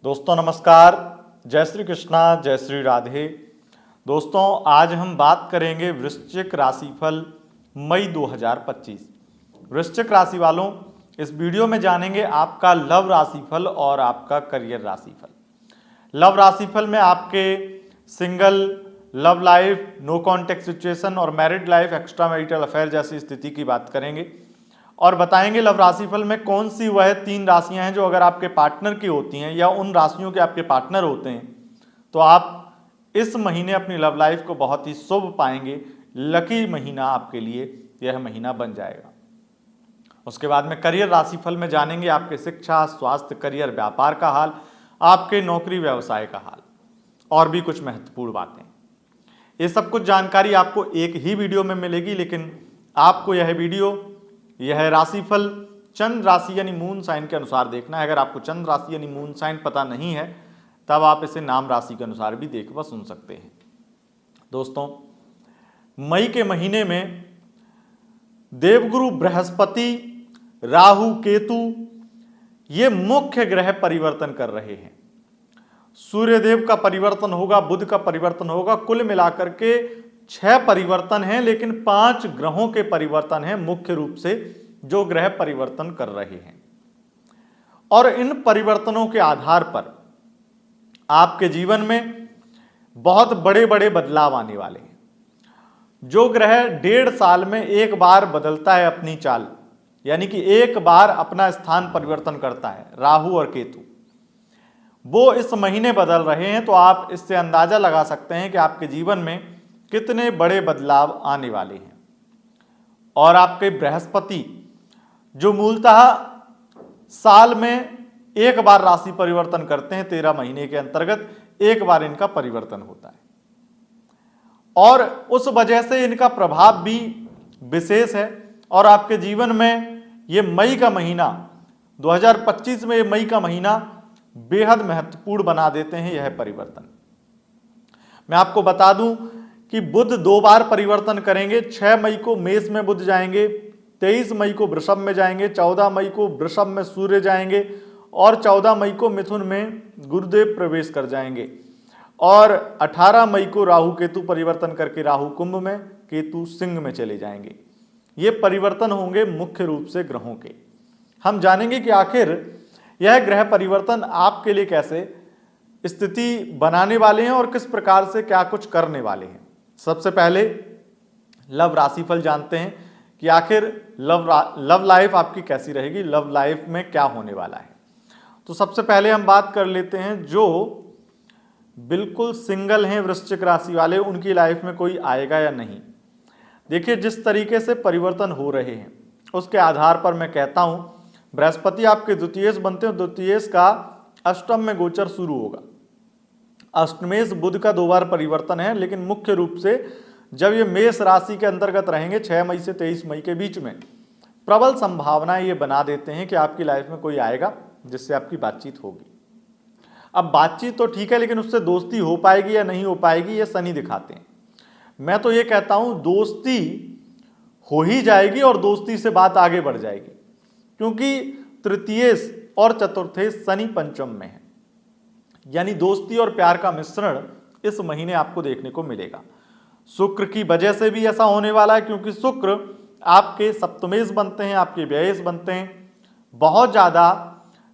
दोस्तों नमस्कार, जय श्री कृष्णा, जय श्री राधे। दोस्तों आज हम बात करेंगे वृश्चिक राशिफल मई 2025। वृश्चिक राशि वालों, इस वीडियो में जानेंगे आपका लव राशिफल और आपका करियर राशिफल। लव राशिफल में आपके single, love life, no contact situation और married life, extra marital affair जैसी स्थिति की बात करेंगे और बताएंगे लव राशिफल में कौन सी वह 3 राशियां हैं जो अगर आपके पार्टनर की होती हैं या उन राशियों के आपके पार्टनर होते हैं तो आप इस महीने अपनी लव लाइफ को बहुत ही शुभ पाएंगे। लकी महीना आपके लिए यह महीना बन जाएगा। उसके बाद में करियर राशिफल में जानेंगे आपके शिक्षा, स्वास्थ्य, करियर, व्यापार का हाल, आपके नौकरी व्यवसाय का हाल और भी कुछ महत्वपूर्ण बातें। ये सब कुछ जानकारी आपको एक ही वीडियो में मिलेगी, लेकिन आपको यह राशिफल चंद्र राशि यानी मून साइन के अनुसार देखना है। अगर आपको चंद्र राशि यानी मून साइन पता नहीं है तब आप इसे नाम राशि के अनुसार भी देख व सुन सकते हैं। दोस्तों मई के महीने में देवगुरु बृहस्पति, राहु, केतु ये मुख्य ग्रह परिवर्तन कर रहे हैं। सूर्यदेव का परिवर्तन होगा, बुध का परिवर्तन होगा, कुल मिलाकर के 6 परिवर्तन हैं, लेकिन 5 ग्रहों के परिवर्तन हैं मुख्य रूप से जो ग्रह परिवर्तन कर रहे हैं। और इन परिवर्तनों के आधार पर आपके जीवन में बहुत बड़े बड़े बदलाव आने वाले हैं। जो ग्रह 1.5 साल में एक बार बदलता है अपनी चाल, यानी कि एक बार अपना स्थान परिवर्तन करता है, राहु और केतु, वो इस महीने बदल रहे हैं। तो आप इससे अंदाजा लगा सकते हैं कि आपके जीवन में कितने बड़े बदलाव आने वाले हैं। और आपके बृहस्पति जो मूलतः साल में एक बार राशि परिवर्तन करते हैं, 13 महीने के अंतर्गत एक बार इनका परिवर्तन होता है और उस वजह से इनका प्रभाव भी विशेष है। और आपके जीवन में ये मई का महीना 2025 में ये मई का महीना बेहद महत्वपूर्ण बना देते हैं यह परिवर्तन। मैं आपको बता दूं कि बुध 2 बार परिवर्तन करेंगे। 6 मई को मेष में बुध जाएंगे, 23 मई को वृषभ में जाएंगे, 14 मई को वृषभ में सूर्य जाएंगे और 14 मई को मिथुन में गुरुदेव प्रवेश कर जाएंगे और 18 मई को राहु केतु परिवर्तन करके राहु कुंभ में, केतु सिंह में चले जाएंगे। ये परिवर्तन होंगे मुख्य रूप से ग्रहों के। हम जानेंगे कि आखिर यह ग्रह परिवर्तन आपके लिए कैसे स्थिति बनाने वाले हैं और किस प्रकार से क्या कुछ करने वाले हैं। सबसे पहले लव राशिफल जानते हैं कि आखिर लव लाइफ आपकी कैसी रहेगी, लव लाइफ में क्या होने वाला है। तो सबसे पहले हम बात कर लेते हैं जो बिल्कुल सिंगल हैं वृश्चिक राशि वाले, उनकी लाइफ में कोई आएगा या नहीं। देखिए जिस तरीके से परिवर्तन हो रहे हैं उसके आधार पर मैं कहता हूं बृहस्पति आपके द्वितीयेश बनते हैं, द्वितीयेश का अष्टम में गोचर शुरू होगा। अष्टमेश बुध का 2 बार परिवर्तन है, लेकिन मुख्य रूप से जब ये मेष राशि के अंतर्गत रहेंगे 6 मई से 23 मई के बीच में, प्रबल संभावनाएं ये बना देते हैं कि आपकी लाइफ में कोई आएगा जिससे आपकी बातचीत होगी। अब बातचीत तो ठीक है, लेकिन उससे दोस्ती हो पाएगी या नहीं हो पाएगी ये शनि दिखाते हैं। मैं तो ये कहता हूं दोस्ती हो ही जाएगी और दोस्ती से बात आगे बढ़ जाएगी, क्योंकि तृतीयेश और चतुर्थेश शनि पंचम में है, यानी दोस्ती और प्यार का मिश्रण इस महीने आपको देखने को मिलेगा। शुक्र की वजह से भी ऐसा होने वाला है, क्योंकि शुक्र आपके सप्तमेश बनते हैं, आपके व्ययेश बनते हैं। बहुत ज़्यादा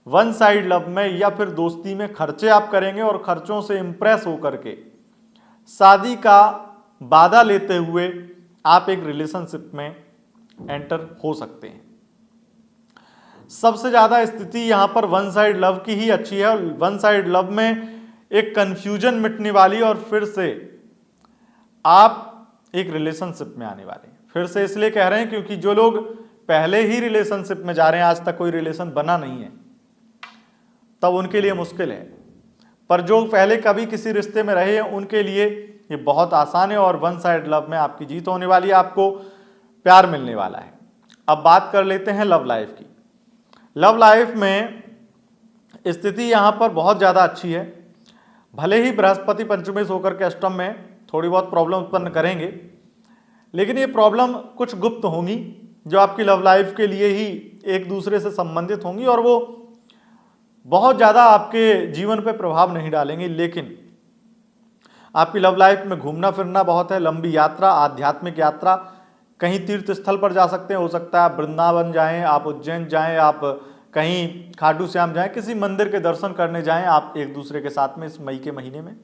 वन साइड लव में या फिर दोस्ती में खर्चे आप करेंगे और खर्चों से इंप्रेस होकर के शादी का वादा लेते हुए आप एक रिलेशनशिप में एंटर हो सकते हैं। सबसे ज्यादा स्थिति यहां पर वन साइड लव की ही अच्छी है और वन साइड लव में एक कंफ्यूजन मिटने वाली और फिर से आप एक रिलेशनशिप में आने वाले हैं। फिर से इसलिए कह रहे हैं क्योंकि जो लोग पहले ही रिलेशनशिप में जा रहे हैं, आज तक कोई रिलेशन बना नहीं है, तब उनके लिए मुश्किल है, पर जो पहले कभी किसी रिश्ते में रहे हैं उनके लिए ये बहुत आसान है और वन साइड लव में आपकी जीत होने वाली है, आपको प्यार मिलने वाला है। अब बात कर लेते हैं लव लाइफ की। लव लाइफ में स्थिति यहां पर बहुत ज़्यादा अच्छी है। भले ही बृहस्पति पंचमेश होकर के अष्टम में थोड़ी बहुत प्रॉब्लम उत्पन्न करेंगे, लेकिन ये प्रॉब्लम कुछ गुप्त होंगी जो आपकी लव लाइफ के लिए ही एक दूसरे से संबंधित होंगी और वो बहुत ज़्यादा आपके जीवन पे प्रभाव नहीं डालेंगे, लेकिन आपकी लव लाइफ में घूमना फिरना बहुत है, लंबी यात्रा, आध्यात्मिक यात्रा, कहीं तीर्थ स्थल पर जा सकते हैं, हो सकता है आप वृंदावन जाएं, आप उज्जैन जाएं, आप कहीं खाटू श्याम जाएं, किसी मंदिर के दर्शन करने जाएं आप एक दूसरे के साथ में इस मई के महीने में।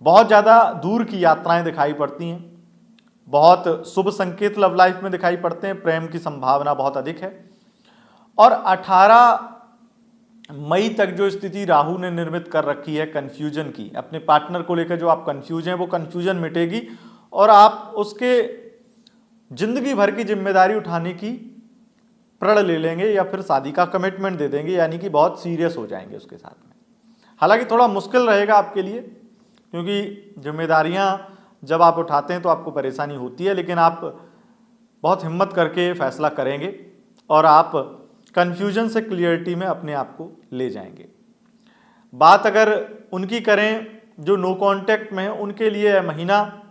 बहुत ज़्यादा दूर की यात्राएं दिखाई पड़ती हैं, बहुत शुभ संकेत लव लाइफ में दिखाई पड़ते हैं, प्रेम की संभावना बहुत अधिक है। और 18 मई तक जो स्थिति राहु ने निर्मित कर रखी है कन्फ्यूजन की, अपने पार्टनर को लेकर जो आप कन्फ्यूज हैं वो कन्फ्यूजन मिटेगी और आप उसके जिंदगी भर की जिम्मेदारी उठाने की प्रण ले लेंगे या फिर शादी का कमिटमेंट दे देंगे, यानी कि बहुत सीरियस हो जाएंगे उसके साथ में। हालांकि थोड़ा मुश्किल रहेगा आपके लिए, क्योंकि जिम्मेदारियां जब आप उठाते हैं तो आपको परेशानी होती है, लेकिन आप बहुत हिम्मत करके फैसला करेंगे और आप कन्फ्यूजन से क्लियरिटी में अपने आप को ले जाएंगे। बात अगर उनकी करें जो नो कांटेक्ट में है, उनके लिए यह महीना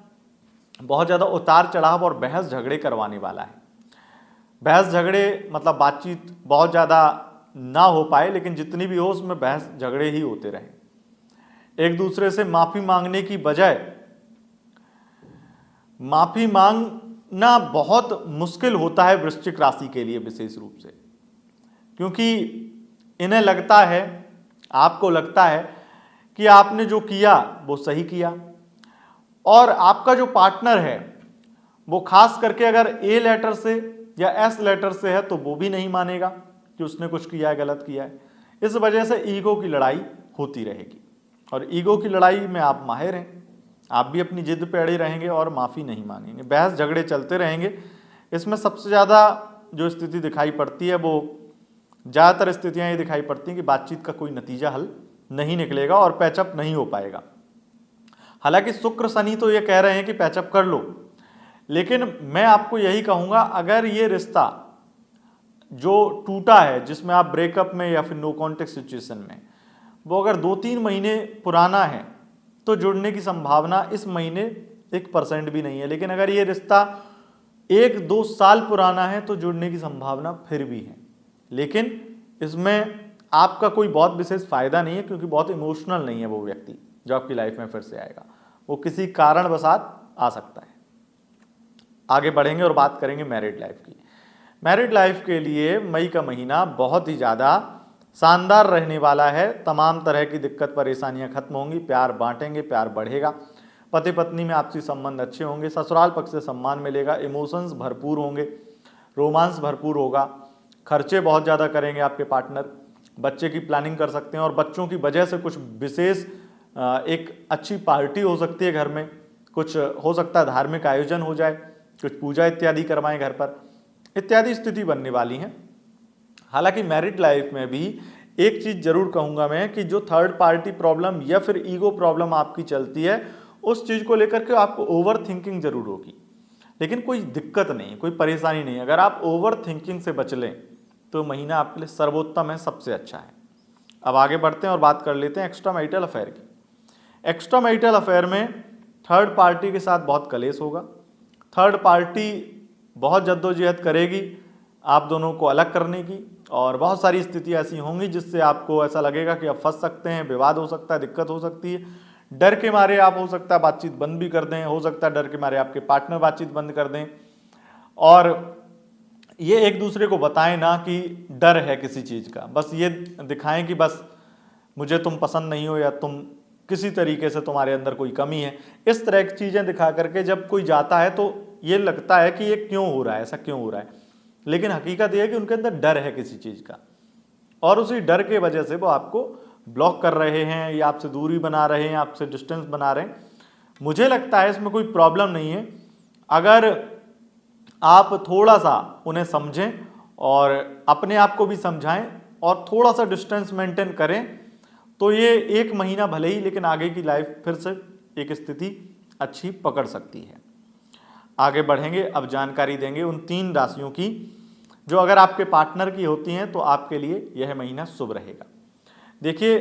बहुत ज़्यादा उतार चढ़ाव और बहस झगड़े करवाने वाला है। बहस झगड़े मतलब बातचीत बहुत ज़्यादा ना हो पाए, लेकिन जितनी भी हो उसमें बहस झगड़े ही होते रहें। एक दूसरे से माफ़ी मांगने की बजाय माफ़ी मांगना बहुत मुश्किल होता है वृश्चिक राशि के लिए विशेष रूप से, क्योंकि इन्हें लगता है, आपको लगता है कि आपने जो किया वो सही किया, और आपका जो पार्टनर है वो खास करके अगर ए लेटर से या एस लेटर से है तो वो भी नहीं मानेगा कि उसने कुछ किया है, गलत किया है। इस वजह से ईगो की लड़ाई होती रहेगी, और ईगो की लड़ाई में आप माहिर हैं, आप भी अपनी जिद पे अड़े रहेंगे और माफ़ी नहीं मांगेंगे, बहस झगड़े चलते रहेंगे। इसमें सबसे ज़्यादा जो स्थिति दिखाई पड़ती है, वो ज़्यादातर स्थितियाँ ये दिखाई पड़ती हैं कि बातचीत का कोई नतीजा हल नहीं निकलेगा और पैचअप नहीं हो पाएगा। हालांकि शुक्र शनि तो ये कह रहे हैं कि पैचअप कर लो, लेकिन मैं आपको यही कहूँगा, अगर ये रिश्ता जो टूटा है जिसमें आप ब्रेकअप में या फिर नो कॉन्टेक्ट सिचुएशन में, वो अगर 2-3 महीने पुराना है तो जुड़ने की संभावना इस महीने 1% भी नहीं है। लेकिन अगर ये रिश्ता 1-2 साल पुराना है तो जुड़ने की संभावना फिर भी है, लेकिन इसमें आपका कोई बहुत विशेष फायदा नहीं है, क्योंकि बहुत इमोशनल नहीं है वो व्यक्ति जो आपकी लाइफ में फिर से आएगा, वो किसी कारणवशात आ सकता है। आगे बढ़ेंगे और बात करेंगे मैरिड लाइफ की। मैरिड लाइफ के लिए मई का महीना बहुत ही ज़्यादा शानदार रहने वाला है। तमाम तरह की दिक्कत परेशानियां खत्म होंगी, प्यार बांटेंगे, प्यार बढ़ेगा, पति पत्नी में आपसी संबंध अच्छे होंगे, ससुराल पक्ष से सम्मान मिलेगा, इमोशंस भरपूर होंगे, रोमांस भरपूर होगा, खर्चे बहुत ज़्यादा करेंगे आपके पार्टनर, बच्चे की प्लानिंग कर सकते हैं और बच्चों की वजह से कुछ विशेष एक अच्छी पार्टी हो सकती है घर में, कुछ हो सकता है धार्मिक आयोजन हो जाए, कुछ पूजा इत्यादि करवाएं घर पर, इत्यादि स्थिति बनने वाली है। हालांकि मैरिड लाइफ में भी एक चीज़ जरूर कहूँगा मैं कि जो थर्ड पार्टी प्रॉब्लम या फिर ईगो प्रॉब्लम आपकी चलती है, उस चीज़ को लेकर के आपको ओवर थिंकिंग जरूर होगी, लेकिन कोई दिक्कत नहीं, कोई परेशानी नहीं। अगर आप ओवर थिंकिंग से बच लें तो महीना आपके लिए सर्वोत्तम है, सबसे अच्छा है। अब आगे बढ़ते हैं और बात कर लेते हैं एक्स्ट्रा मैरिटल अफेयर की। एक्स्ट्रा मैरिटल अफेयर में थर्ड पार्टी के साथ बहुत कलेश होगा, थर्ड पार्टी बहुत जद्दोजहद करेगी आप दोनों को अलग करने की, और बहुत सारी स्थितियाँ ऐसी होंगी जिससे आपको ऐसा लगेगा कि आप फंस सकते हैं, विवाद हो सकता है, दिक्कत हो सकती है। डर के मारे आप हो सकता है बातचीत बंद भी कर दें, हो सकता है डर के मारे आपके पार्टनर बातचीत बंद कर दें, और ये एक दूसरे को बताएं ना कि डर है किसी चीज़ का, बस ये दिखाएं कि बस मुझे तुम पसंद नहीं हो या तुम किसी तरीके से तुम्हारे अंदर कोई कमी है। इस तरह की चीज़ें दिखा करके जब कोई जाता है तो ये लगता है कि ये क्यों हो रहा है, ऐसा क्यों हो रहा है, लेकिन हकीकत ये है कि उनके अंदर डर है किसी चीज़ का, और उसी डर के वजह से वो आपको ब्लॉक कर रहे हैं या आपसे दूरी बना रहे हैं, आपसे डिस्टेंस बना रहे हैं। मुझे लगता है इसमें कोई प्रॉब्लम नहीं है अगर आप थोड़ा सा उन्हें समझें और अपने आप को भी समझाएं और थोड़ा सा डिस्टेंस मेंटेन करें, तो ये एक महीना भले ही, लेकिन आगे की लाइफ फिर से एक स्थिति अच्छी पकड़ सकती है। आगे बढ़ेंगे, अब जानकारी देंगे उन 3 राशियों की जो अगर आपके पार्टनर की होती हैं तो आपके लिए यह महीना शुभ रहेगा। देखिए,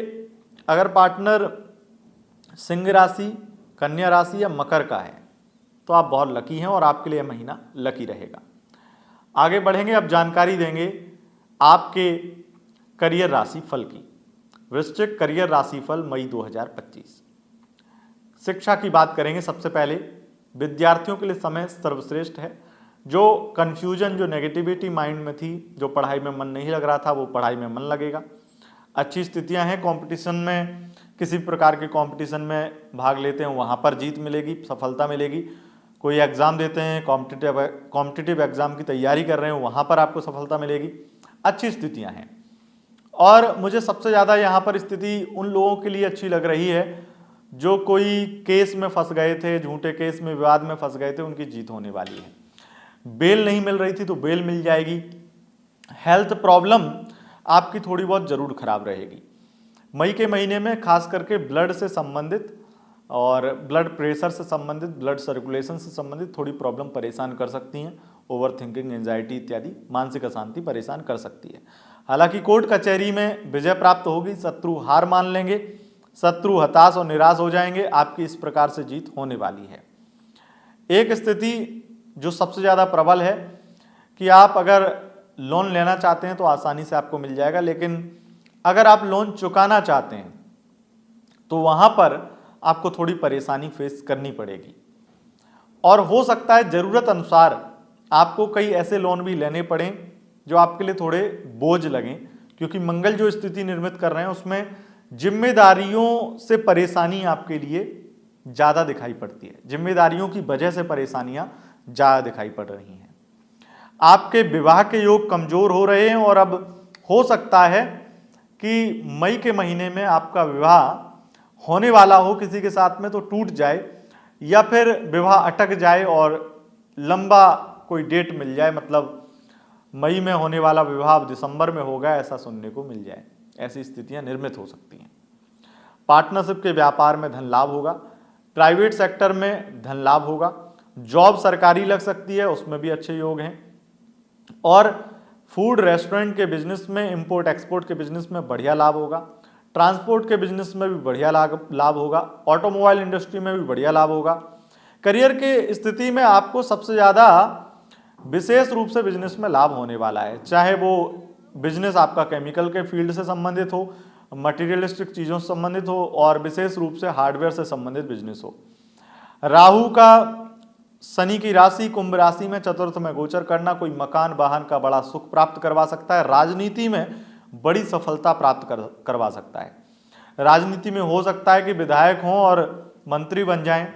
अगर पार्टनर सिंह राशि, कन्या राशि या मकर का है तो आप बहुत लकी हैं और आपके लिए यह महीना लकी रहेगा। आगे बढ़ेंगे, अब जानकारी देंगे आपके करियर राशिफल की। वृश्चिक करियर राशिफल मई 2025। शिक्षा की बात करेंगे। सबसे पहले विद्यार्थियों के लिए समय सर्वश्रेष्ठ है। जो कन्फ्यूजन, जो नेगेटिविटी माइंड में थी, जो पढ़ाई में मन नहीं लग रहा था, वो पढ़ाई में मन लगेगा। अच्छी स्थितियां हैं। कंपटीशन में, किसी प्रकार के कंपटीशन में भाग लेते हैं वहाँ पर जीत मिलेगी, सफलता मिलेगी। कोई एग्ज़ाम देते हैं, कॉम्पिटिटिव एग्ज़ाम की तैयारी कर रहे हैं, वहाँ पर आपको सफलता मिलेगी। अच्छी स्थितियाँ हैं। और मुझे सबसे ज़्यादा यहाँ पर स्थिति उन लोगों के लिए अच्छी लग रही है जो कोई केस में फंस गए थे, झूठे केस में, विवाद में फंस गए थे, उनकी जीत होने वाली है। बेल नहीं मिल रही थी तो बेल मिल जाएगी। हेल्थ प्रॉब्लम आपकी थोड़ी बहुत ज़रूर खराब रहेगी। मई के महीने में खास करके ब्लड से संबंधित और ब्लड प्रेशर से संबंधित, ब्लड सर्कुलेशन से संबंधित थोड़ी प्रॉब्लम परेशान कर सकती हैं। ओवर थिंकिंग, एंजाइटी इत्यादि मानसिक अशांति परेशान कर सकती है। हालांकि कोर्ट कचहरी में विजय प्राप्त होगी, शत्रु हार मान लेंगे, शत्रु हताश और निराश हो जाएंगे। आपकी इस प्रकार से जीत होने वाली है। एक स्थिति जो सबसे ज़्यादा प्रबल है कि आप अगर लोन लेना चाहते हैं तो आसानी से आपको मिल जाएगा, लेकिन अगर आप लोन चुकाना चाहते हैं तो वहाँ पर आपको थोड़ी परेशानी फेस करनी पड़ेगी। और हो सकता है ज़रूरत अनुसार आपको कई ऐसे लोन भी लेने पड़ें जो आपके लिए थोड़े बोझ लगें, क्योंकि मंगल जो स्थिति निर्मित कर रहे हैं उसमें जिम्मेदारियों से परेशानी आपके लिए ज़्यादा दिखाई पड़ती है। जिम्मेदारियों की वजह से परेशानियां ज़्यादा दिखाई पड़ रही हैं। आपके विवाह के योग कमज़ोर हो रहे हैं और अब हो सकता है कि मई के महीने में आपका विवाह होने वाला हो किसी के साथ में तो टूट जाए, या फिर विवाह अटक जाए और लंबा कोई डेट मिल जाए, मतलब मई में होने वाला विवाह दिसंबर में होगा, ऐसा सुनने को मिल जाए। ऐसी स्थितियां निर्मित हो सकती हैं। पार्टनरशिप के व्यापार में धन लाभ होगा। प्राइवेट सेक्टर में धन लाभ होगा। जॉब सरकारी लग सकती है, उसमें भी अच्छे योग हैं। और फूड रेस्टोरेंट के बिजनेस में, इंपोर्ट एक्सपोर्ट के बिजनेस में बढ़िया लाभ होगा। ट्रांसपोर्ट के बिजनेस में भी बढ़िया लाभ होगा। ऑटोमोबाइल इंडस्ट्री में भी बढ़िया लाभ होगा। करियर के स्थिति में आपको सबसे ज़्यादा विशेष रूप से बिजनेस में लाभ होने वाला है, चाहे वो बिजनेस आपका केमिकल के फील्ड से संबंधित हो, मटेरियलिस्टिक चीज़ों से संबंधित हो, और विशेष रूप से हार्डवेयर से संबंधित बिजनेस हो। राहु का शनि की राशि कुंभ राशि में चतुर्थ में गोचर करना कोई मकान वाहन का बड़ा सुख प्राप्त करवा सकता है। राजनीति में बड़ी सफलता प्राप्त करवा सकता है। राजनीति में हो सकता है कि विधायक हों और मंत्री बन जाएं।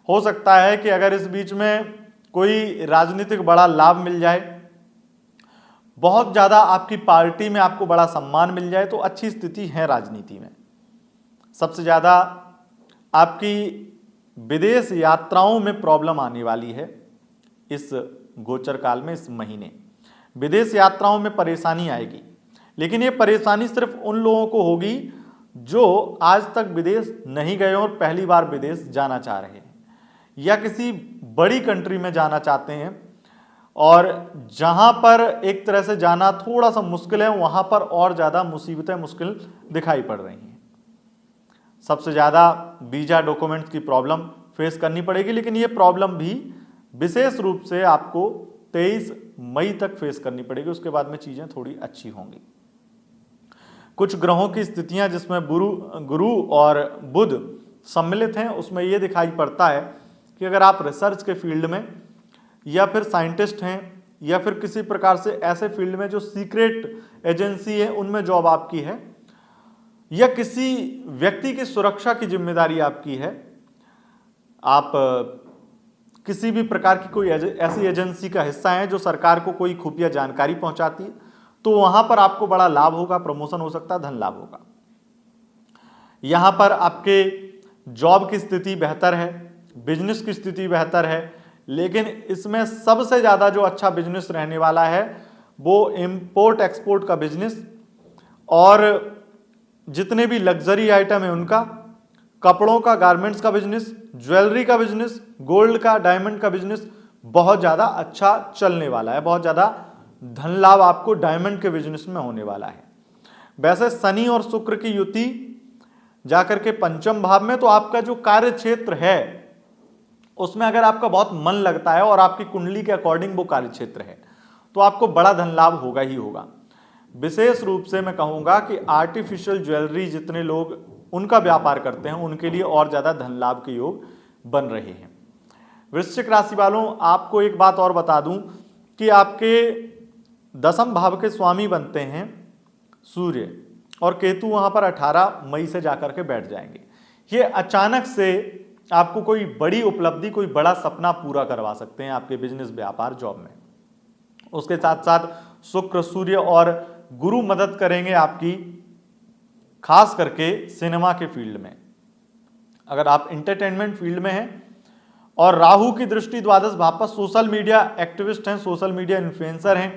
हो सकता है कि अगर इस बीच में कोई राजनीतिक बड़ा लाभ मिल जाए, बहुत ज़्यादा आपकी पार्टी में आपको बड़ा सम्मान मिल जाए, तो अच्छी स्थिति है राजनीति में। सबसे ज़्यादा आपकी विदेश यात्राओं में प्रॉब्लम आने वाली है इस गोचर काल में। इस महीने विदेश यात्राओं में परेशानी आएगी, लेकिन ये परेशानी सिर्फ उन लोगों को होगी जो आज तक विदेश नहीं गए और पहली बार विदेश जाना चाह रहे हैं, या किसी बड़ी कंट्री में जाना चाहते हैं और जहां पर एक तरह से जाना थोड़ा सा मुश्किल है, वहां पर और ज़्यादा मुसीबतें मुश्किल दिखाई पड़ रही हैं। सबसे ज़्यादा वीज़ा डॉक्यूमेंट्स की प्रॉब्लम फेस करनी पड़ेगी, लेकिन ये प्रॉब्लम भी विशेष रूप से आपको 23 मई तक फेस करनी पड़ेगी। उसके बाद में चीज़ें थोड़ी अच्छी होंगी। कुछ ग्रहों की स्थितियां जिसमें गुरु और बुध सम्मिलित हैं, उसमें ये दिखाई पड़ता है कि अगर आप रिसर्च के फील्ड में या फिर साइंटिस्ट हैं या फिर किसी प्रकार से ऐसे फील्ड में जो सीक्रेट एजेंसी है उनमें जॉब आपकी है, या किसी व्यक्ति की सुरक्षा की जिम्मेदारी आपकी है, आप किसी भी प्रकार की कोई ऐसी एजेंसी का हिस्सा है जो सरकार को कोई खुफिया जानकारी पहुंचाती है, तो वहां पर आपको बड़ा लाभ होगा, प्रमोशन हो सकता है, धन लाभ होगा। यहां पर आपके जॉब की स्थिति बेहतर है, बिजनेस की स्थिति बेहतर है, लेकिन इसमें सबसे ज़्यादा जो अच्छा बिजनेस रहने वाला है वो इंपोर्ट एक्सपोर्ट का बिजनेस, और जितने भी लग्जरी आइटम है उनका, कपड़ों का, गारमेंट्स का बिजनेस, ज्वेलरी का बिजनेस, गोल्ड का, डायमंड का बिजनेस बहुत ज़्यादा अच्छा चलने वाला है। बहुत ज़्यादा धन लाभ आपको डायमंड के बिजनेस में होने वाला है। वैसे शनि और शुक्र की युति जाकर के पंचम भाव में, तो आपका जो कार्य क्षेत्र है उसमें अगर आपका बहुत मन लगता है और आपकी कुंडली के अकॉर्डिंग वो कार्य क्षेत्र है, तो आपको बड़ा धन लाभ होगा ही होगा। विशेष रूप से मैं कहूँगा कि आर्टिफिशियल ज्वेलरी जितने लोग उनका व्यापार करते हैं उनके लिए और ज़्यादा धन लाभ के योग बन रहे हैं। वृश्चिक राशि वालों, आपको एक बात और बता दूं कि आपके 10वें भाव के स्वामी बनते हैं सूर्य, और केतु वहां पर 18 मई से जाकर के बैठ जाएंगे। ये अचानक से आपको कोई बड़ी उपलब्धि, कोई बड़ा सपना पूरा करवा सकते हैं आपके बिजनेस, व्यापार, जॉब में। उसके साथ साथ शुक्र, सूर्य और गुरु मदद करेंगे आपकी, खास करके सिनेमा के फील्ड में। अगर आप एंटरटेनमेंट फील्ड में हैं, और राहु की दृष्टि द्वादश भाव पर, सोशल मीडिया एक्टिविस्ट हैं, सोशल मीडिया इन्फ्लुएंसर हैं,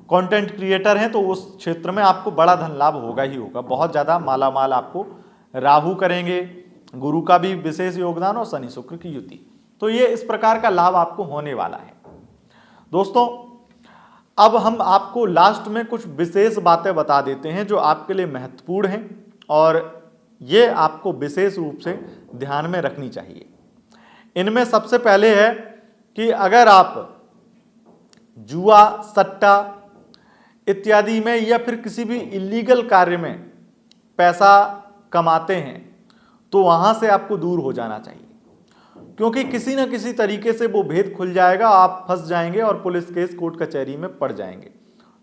कंटेंट क्रिएटर हैं, तो उस क्षेत्र में आपको बड़ा धन लाभ होगा ही होगा। बहुत ज़्यादा मालामाल आपको राहु करेंगे, गुरु का भी विशेष योगदान और शनि शुक्र की युति। तो ये इस प्रकार का लाभ आपको होने वाला है। दोस्तों, अब हम आपको लास्ट में कुछ विशेष बातें बता देते हैं जो आपके लिए महत्वपूर्ण हैं और ये आपको विशेष रूप से ध्यान में रखनी चाहिए। इनमें सबसे पहले है कि अगर आप जुआ, सट्टा इत्यादि में या फिर किसी भी इलीगल कार्य में पैसा कमाते हैं तो वहां से आपको दूर हो जाना चाहिए, क्योंकि किसी न किसी तरीके से वो भेद खुल जाएगा, आप फंस जाएंगे और पुलिस केस, कोर्ट कचहरी में पड़ जाएंगे।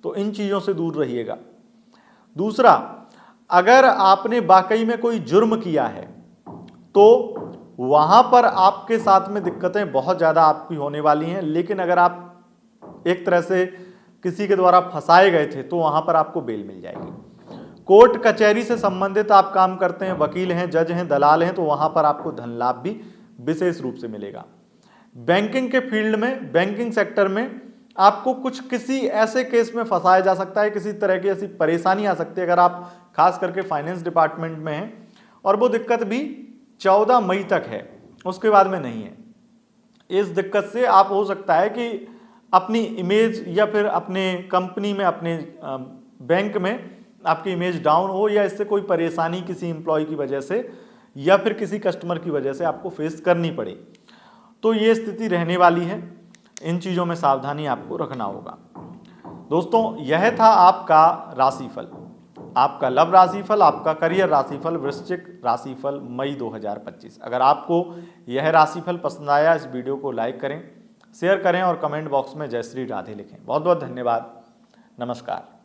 तो इन चीज़ों से दूर रहिएगा। दूसरा, अगर आपने वाकई में कोई जुर्म किया है तो वहां पर आपके साथ में दिक्कतें बहुत ज़्यादा आपकी होने वाली हैं, लेकिन अगर आप एक तरह से किसी के द्वारा फंसाए गए थे तो वहां पर आपको बेल मिल जाएगी। कोर्ट कचहरी से संबंधित आप काम करते हैं, वकील हैं, जज हैं, दलाल हैं, तो वहां पर आपको धन लाभ भी विशेष रूप से मिलेगा। बैंकिंग के फील्ड में, बैंकिंग सेक्टर में आपको कुछ किसी ऐसे केस में फंसाया जा सकता है, किसी तरह की ऐसी परेशानी आ सकती है अगर आप खास करके फाइनेंस डिपार्टमेंट में हैं, और वो दिक्कत भी 14 मई तक है, उसके बाद में नहीं है। इस दिक्कत से आप हो सकता है कि अपनी इमेज या फिर अपने कंपनी में, अपने बैंक में आपकी इमेज डाउन हो, या इससे कोई परेशानी किसी एम्प्लॉय की वजह से या फिर किसी कस्टमर की वजह से आपको फेस करनी पड़े। तो ये स्थिति रहने वाली है, इन चीज़ों में सावधानी आपको रखना होगा। दोस्तों, यह था आपका राशिफल, आपका लव राशिफल, आपका करियर राशिफल, वृश्चिक राशिफल मई 2025। अगर आपको यह राशिफल पसंद आया, इस वीडियो को लाइक करें, शेयर करें और कमेंट बॉक्स में जय श्री राधे लिखें। बहुत बहुत धन्यवाद। नमस्कार।